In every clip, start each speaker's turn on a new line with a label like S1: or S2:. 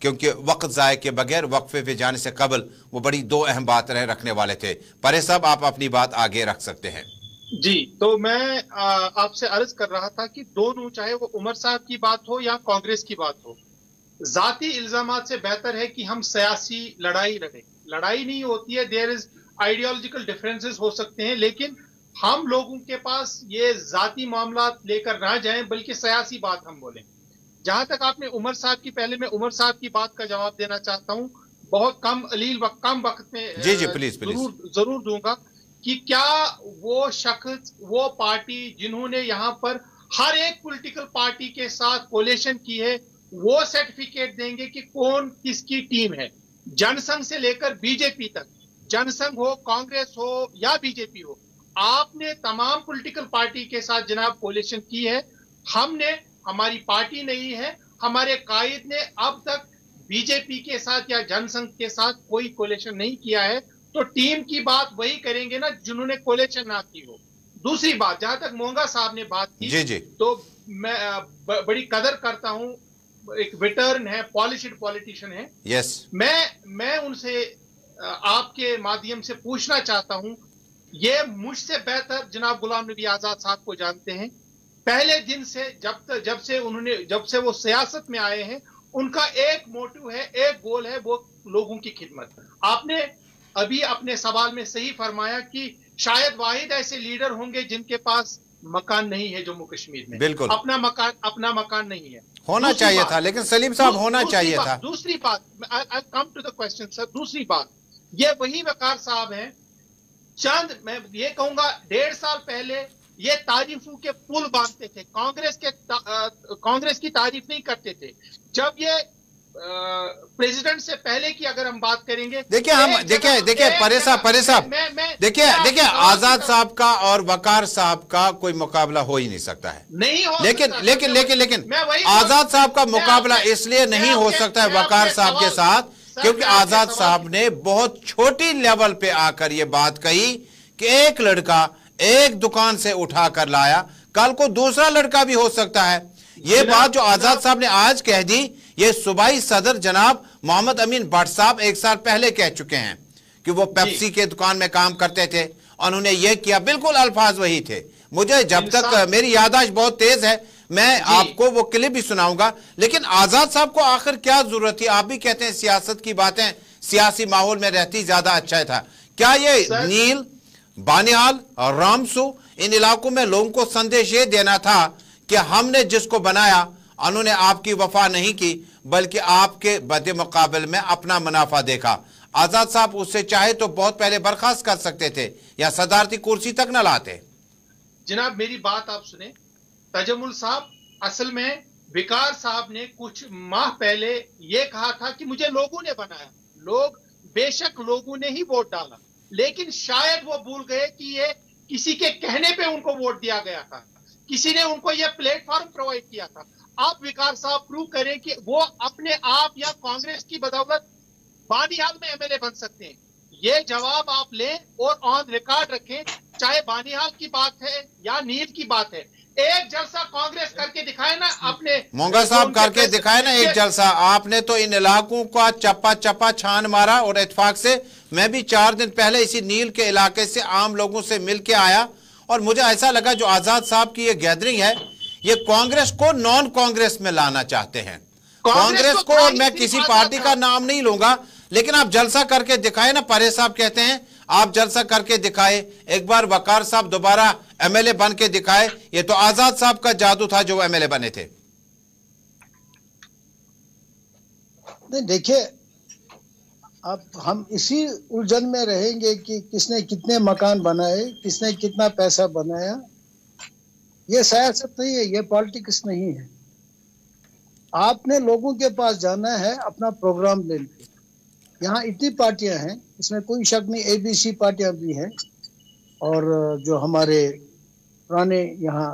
S1: क्योंकि वक्त ज़ाय के बगैर वक्फे पे जाने से कबल वो बड़ी दो अहम बात रखने वाले थे। परे साहब, आप अपनी बात आगे रख सकते हैं।
S2: जी, तो मैं आपसे अर्ज कर रहा था कि दोनों, चाहे वो उमर साहब की बात हो या कांग्रेस की बात हो, जाती इल्जामात से बेहतर है कि हम सियासी लड़ाई लड़ें। लड़ाई नहीं होती है, देयर इज आइडियोलॉजिकल डिफरेंसेस हो सकते हैं, लेकिन हम लोगों के पास ये जाती मामला लेकर ना जाएं, बल्कि सियासी बात हम बोलें। जहां तक आपने उमर साहब की, पहले मैं उमर साहब की बात का जवाब देना चाहता हूं, बहुत कम वक्त में
S1: जी जी, प्लीज प्लीज।
S2: जरूर दूंगा कि क्या वो शख्स, वो पार्टी जिन्होंने यहां पर हर एक पॉलिटिकल पार्टी के साथ कोलेशन की है, वो सर्टिफिकेट देंगे कि कौन किसकी टीम है? जनसंघ से लेकर बीजेपी तक, जनसंघ हो, कांग्रेस हो या बीजेपी हो, आपने तमाम पॉलिटिकल पार्टी के साथ जनाब कोलेशन की है। हमने, हमारी पार्टी नहीं है, हमारे कायद ने अब तक बीजेपी के साथ या जनसंघ के साथ कोई कोलेशन नहीं किया है। तो टीम की बात वही करेंगे ना जिन्होंने कोलेशन ना की हो। दूसरी बात, जहां तक मोंगा साहब ने बात की,
S1: जी जी,
S2: तो मैं बड़ी कदर करता हूं, एक वेटर्न है, पॉलिशिड पॉलिटिशियन है।
S1: यस,
S2: मैं उनसे आपके माध्यम से पूछना चाहता हूं, ये मुझसे बेहतर जनाब गुलाम नबी आजाद साहब को जानते हैं। पहले दिन से, जब से वो सियासत में आए हैं, उनका एक मोटिव है, एक गोल है, वो लोगों की खिदमत। आपने अभी अपने सवाल में सही फरमाया कि शायद वाहिद ऐसे लीडर होंगे जिनके पास मकान नहीं है जम्मू कश्मीर में।
S1: बिल्कुल
S2: अपना मकान नहीं है।
S1: होना चाहिए था, लेकिन सलीम साहब होना चाहिए था।
S2: दूसरी बात, I come to the question sir. दूसरी बात, ये वही वकार साहब हैं, चंद, मैं ये कहूंगा 1.5 साल पहले ये तारीफों के पुल बांधते थे, कांग्रेस की तारीफ नहीं करते थे। जब ये प्रेसिडेंट से पहले की अगर हम बात करेंगे,
S1: देखिए परे साहब, देखिए आजाद साहब का और वकार साहब का कोई मुकाबला हो ही नहीं सकता है।
S2: नहीं हो
S1: लेकिन आजाद साहब का मुकाबला इसलिए नहीं हो सकता है वकार साहब के साथ, क्योंकि आजाद साहब ने बहुत छोटी लेवल पे आकर ये बात कही कि एक लड़का एक दुकान से उठाकर लाया, कल को दूसरा लड़का भी हो सकता है। ये बात जो आजाद साहब ने आज कह दी, ये सूबाई सदर जनाब मोहम्मद अमीन भट्ट साहब 1 साल पहले कह चुके हैं कि वो पेप्सी के दुकान में काम करते थे, उन्होंने ये किया, बिल्कुल अल्फाज वही थे। मुझे जब तक मेरी याददाश्त बहुत तेज है, मैं आपको वो क्लिप भी सुनाऊंगा। लेकिन आजाद साहब को आखिर क्या जरूरत थी? आप भी कहते हैं सियासत की बातें सियासी माहौल में रहती ज्यादा अच्छा था। क्या ये नील, बानिहाल और रामसू, इन इलाकों में लोगों को संदेश ये देना था कि हमने जिसको बनाया उन्होंने आपकी वफा नहीं की, बल्कि आपके बदे मुकाबले में अपना मुनाफा देखा? आजाद साहब उससे चाहे तो बहुत पहले बर्खास्त कर सकते थे या सदारती कुर्सी तक न लाते।
S2: जनाब मेरी बात आप सुने, तजमुल साहब, असल में विकार साहब ने कुछ माह पहले यह कहा था कि मुझे लोगों ने बनाया। लोग, बेशक लोगों ने ही वोट डाला, लेकिन शायद वो भूल गए कि ये किसी के कहने पे उनको वोट दिया गया था, किसी ने उनको यह प्लेटफॉर्म प्रोवाइड किया था। आप विकार साहब प्रूव करें कि वो अपने आप या कांग्रेस की बदौलत बानिहाल में एमएलए बन सकते हैं। ये जवाब आप लें और ऑन रिकॉर्ड रखें, चाहे बानिहाल की बात है या नील की बात है। एक जलसा कांग्रेस करके दिखाए ना अपने,
S1: मोंगा साहब करके दिखाए ना एक जलसा। आपने तो इन इलाकों का चप्पा चप्पा छान मारा, और इत्तेफाक से मैं भी 4 दिन पहले इसी नील के इलाके से आम लोगों से मिल के आया, और मुझे ऐसा लगा जो आजाद साहब की ये गैदरिंग है, ये कांग्रेस को नॉन कांग्रेस में लाना चाहते हैं। कांग्रेस को, और मैं किसी पार्टी का नाम नहीं लूंगा, लेकिन आप जलसा करके दिखाए ना। परे साहब कहते हैं आप जलसा करके दिखाए, एक बार वकार साहब दोबारा एमएलए बन के दिखाए। ये तो आजाद साहब का जादू था जो एमएलए बने थे।
S3: नहीं, देखिए, अब हम इसी उलझन में रहेंगे कि किसने कितने मकान बनाए, किसने कितना पैसा बनाया। ये सियासत नहीं है, ये पॉलिटिक्स नहीं है। आपने लोगों के पास जाना है अपना प्रोग्राम लेने। यहाँ इतनी पार्टियां हैं, इसमें कोई शक नहीं, एबीसी पार्टियां भी हैं, और जो हमारे पुराने यहाँ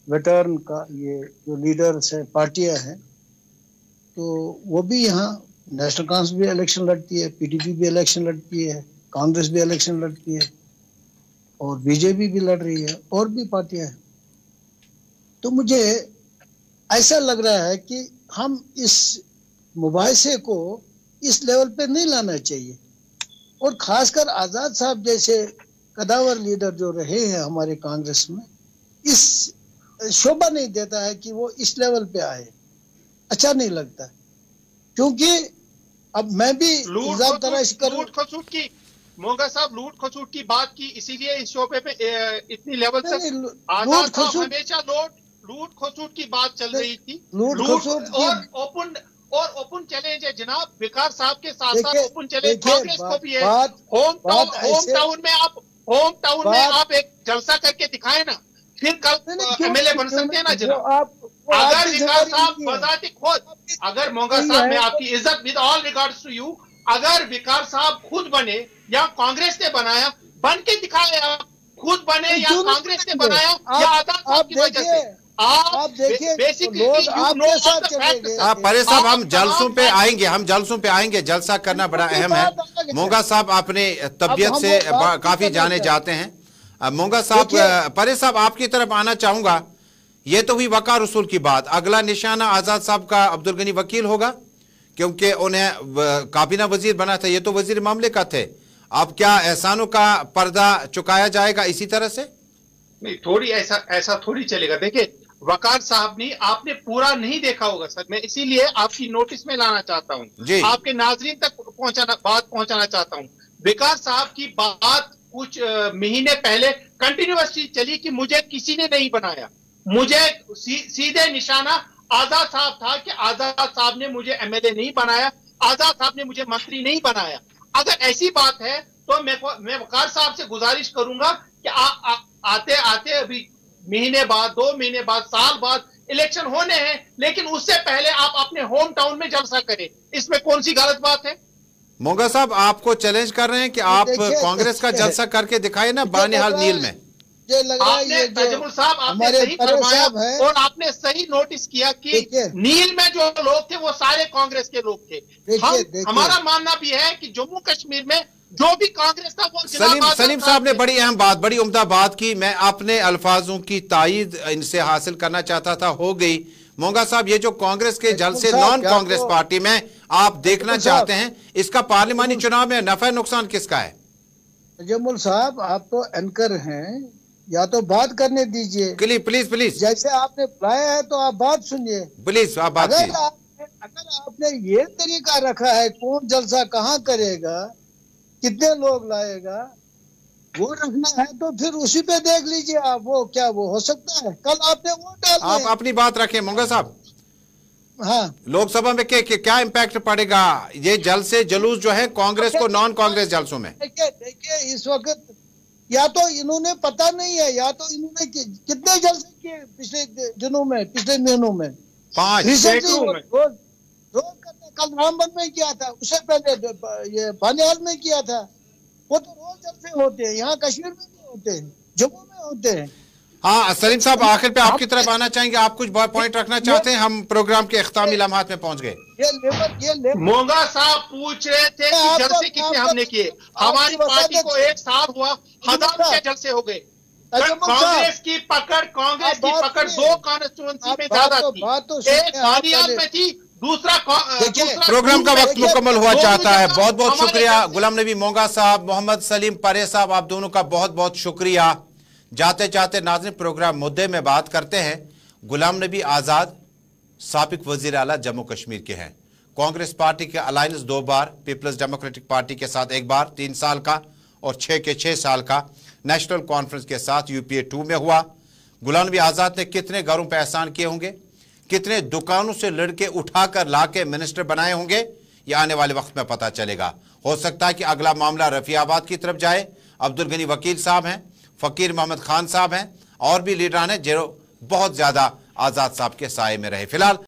S3: वेटर्न का ये जो लीडर्स हैं, पार्टियां हैं, तो वो भी यहाँ, नेशनल कांग्रेस भी इलेक्शन लड़ती है, पीडीपी भी इलेक्शन लड़ती है, कांग्रेस भी इलेक्शन लड़ती है, और बीजेपी भी लड़ रही है, और भी पार्टियां हैं। तो मुझे ऐसा लग रहा है कि हम इस मुबाहिसे को इस लेवल पे नहीं लाना चाहिए। और खासकर आजाद साहब जैसे कदावर लीडर जो रहे हैं हमारे कांग्रेस में, इस शोभा नहीं देता है कि वो इस लेवल पे आए, अच्छा नहीं लगता। क्योंकि अब मैं भी इल्जाम तराश करूं,
S2: मोंगा साहब लूट खसूट की बात की, इसीलिए इस शोबे पे इतनी लेवल तक आजाद साहब हमेशा लूट खसूट की बात चल रही थी। लूट और ओपन चैलेंज है जनाब विकास साहब के साथ साथ ओपन चैलेंज कांग्रेस को भी है। होम टाउन में आप एक जलसा करके दिखाए ना, फिर कल एमएलए बन सकते हैं ना जनाब। अगर विकास साहब बजाते खुद, अगर मोंगा साहब, मैं आपकी इज्जत with all regards to you, अगर विकास साहब खुद बने या कांग्रेस ने बनाया, बन के दिखाए, आप खुद बने या कांग्रेस ने बनाया या आजाद साहब की वजह से, आप देखिए
S1: परे साहब हम जलसों पे आएंगे, जलसा करना बड़ा अहम है। मोंगा साहब अपने तबीयत से काफी जाने जाते हैं। मोंगा साहब, परे साहब आपकी तरफ आना चाहूंगा। ये तो हुई वकार रसूल की बात, अगला निशाना आजाद साहब का अब्दुल गनी वकील होगा, क्योंकि उन्हें काबीना वजीर बना था, ये तो वजीर मामले का थे। अब क्या एहसानों का पर्दा चुकाया जाएगा इसी तरह से?
S2: नहीं, थोड़ी ऐसा थोड़ी चलेगा। देखिए वकार साहब ने आपने पूरा नहीं देखा होगा सर, मैं इसीलिए आपकी नोटिस में लाना चाहता हूँ, आपके नाजरीन तक बात पहुंचाना चाहता हूँ। विकास साहब की बात कुछ महीने पहले कंटिन्यूअसली चली कि मुझे किसी ने नहीं बनाया, मुझे सीधे निशाना आजाद साहब था कि आजाद साहब ने मुझे एमएलए नहीं बनाया, आजाद साहब ने मुझे मंत्री नहीं बनाया। अगर ऐसी बात है तो मैं वकार साहब से गुजारिश करूंगा कि आते आते अभी महीने बाद, 2 महीने बाद, साल बाद इलेक्शन होने हैं, लेकिन उससे पहले आप अपने होम टाउन में जलसा करें, इसमें कौन सी गलत बात है?
S1: मोंगा साहब आपको चैलेंज कर रहे हैं कि आप कांग्रेस का जलसा करके दिखाए ना बानिहाल नील में।
S2: आपने तजमुल साहब आपने सही फरमाया और आपने सही नोटिस किया कि नील में जो लोग थे वो सारे कांग्रेस के लोग थे। हमारा मानना भी है कि जम्मू कश्मीर में जो भी कांग्रेस था वो
S1: सलीम साहब ने बड़ी अहम बात, बड़ी उम्दा बात की। मैं अपने अल्फाजों की तायीद इनसे हासिल करना चाहता था, हो गई। मोंगा साहब, ये जो कांग्रेस के जलसे नॉन कांग्रेस पार्टी में आप देखना चाहते हैं, इसका पार्लिमानी चुनाव में नफा नुकसान किसका है?
S3: जमुल साहब, आप तो एंकर हैं, या तो बात करने दीजिए।
S1: प्लीज
S3: जैसे आपने बुलाया है तो आप बात सुनिए,
S1: प्लीज आप बात कीजिए।
S3: अगर आपने ये तरीका रखा है कौन जलसा कहाँ करेगा, कितने लोग लाएगा, वो रखना है तो फिर उसी पे देख लीजिए आप। वो हो सकता है कल आपने वो डाल,
S1: आप अपनी बात रखें मोंगा साहब।
S3: हाँ,
S1: लोकसभा में क्या इम्पैक्ट पड़ेगा ये जलसे जुलूस जो है कांग्रेस को नॉन कांग्रेस जलसों में?
S3: देखिए इस वक्त या तो इन्होंने पता नहीं है, या तो इन्होंने कितने जलसे किए पिछले दिनों में, पिछले महीनों में
S1: 5
S3: कल रामबन में किया था, उससे पहले ये बानिहाल में किया था। वो तो रोज जलसे होते हैं, यहाँ कश्मीर में भी होते हैं, जम्मू में होते हैं।
S1: हाँ सलीम साहब, आखिर पे आपकी तरफ आना चाहेंगे, आप कुछ पॉइंट रखना चाहते हैं? हम प्रोग्राम के इख्तितामी लम्हात में पहुंच गए।
S2: मोंगा साहब पूछ रहे थे कि जलसे कितने हमने किए। हमारी पार्टी को 1 साल हुआ, 1000 के जलसे हो गए। कांग्रेस की पकड़ 2 कॉन्स्टिट्यूएंसी में ज्यादा थी, एक बानिहाल में थी, दूसरा
S1: प्रोग्राम का वक्त मुकम्मल हुआ चाहता है। बहुत बहुत शुक्रिया गुलाम नबी मोंगा साहब, मोहम्मद सलीम परे साहब, आप दोनों का बहुत बहुत शुक्रिया। जाते जाते नाज़रीन प्रोग्राम मुद्दे में बात करते हैं। गुलाम नबी आज़ाद साबिक वज़ीर आला जम्मू कश्मीर के हैं। कांग्रेस पार्टी के अलायंस 2 बार, पीपल्स डेमोक्रेटिक पार्टी के साथ 1 बार 3 साल का और 6 के 6 साल का, नेशनल कॉन्फ्रेंस के साथ UPA 2 में हुआ। गुलाम नबी आज़ाद ने कितने घरों पर एहसान किए होंगे, कितने दुकानों से लड़के उठाकर लाके मिनिस्टर बनाए होंगे, ये आने वाले वक्त में पता चलेगा। हो सकता है कि अगला मामला रफियाबाद की तरफ जाए। अब्दुल गनी वकील साहब हैं, फकीर मोहम्मद खान साहब हैं, और भी लीडरान हैं जो बहुत ज्यादा आजाद साहब के साए में रहे। फिलहाल